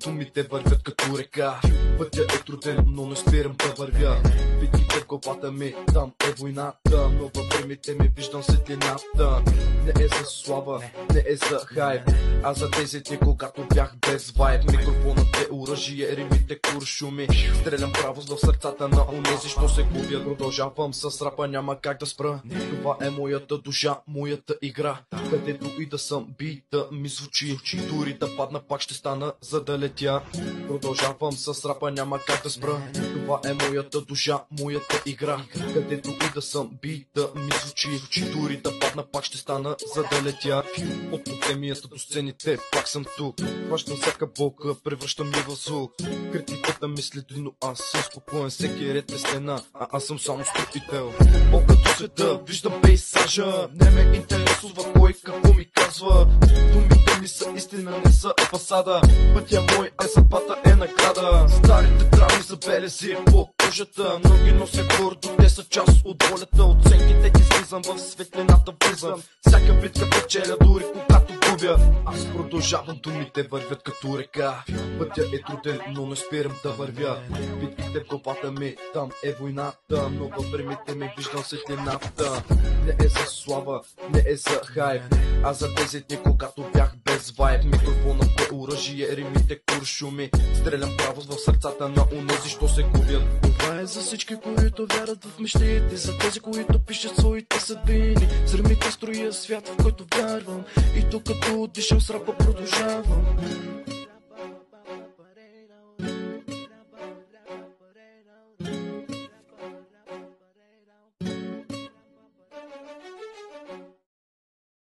думите вървят като река. Пътя е труден, но не спирам да вървя. Битките в главата ми, там е войната, но във времето ми виждам светлината. Не е за слава, не е за хайп, а за тези дни, когато бях без вайб. Микрофонът е оръжие, римите куршуми. Стрелям право в сърцата на онези, що се губят. Продължавам с рапа, няма как да спра. Това е моята душа, моята игра. Където и да съм, бита ми звучи. Дори да падна, пак ще стана, за да летя. Продължавам с рапа, няма как да спра. Това е моята душа, моята игра. Където и да съм, бита ми звучи. Дори да падна, пак ще стана, за да летя. От подземията до сцените, пак съм тук. Хващам всяка болка, превръщам я в звук. Критиката ми следи, но аз съм спокоен. Всеки ред е стена, а аз съм само строител. Окато света, виждам пейсажа. Не ме интересува кой какво ми казва. Думите ми са истина, не са фасада. Пътя мой е съдбата, е награда. Старите травми са белези по кожата. Ноги нося гордо, те са част от волята. Оценките излизам, в светлината влизам. Всяка битка печеля, дори когато губя. Аз продължавам, думите вървят като река. Пътя е труден, но не спирам да вървя. Битките в главата ми, там е войната, но във времето ми виждам светлината. Не е за слава, не е за хайп, а за тези дни, когато бях без вайб. Микрофонът е оръжие, римите куршуми. Стрелям право в сърцата на онези, що се губят. Това е за всички, които вярват в мечтите, за тези, които пишат своите съдбини. С римите строя свят, в който вярвам, и докато дишам с рапа продължавам.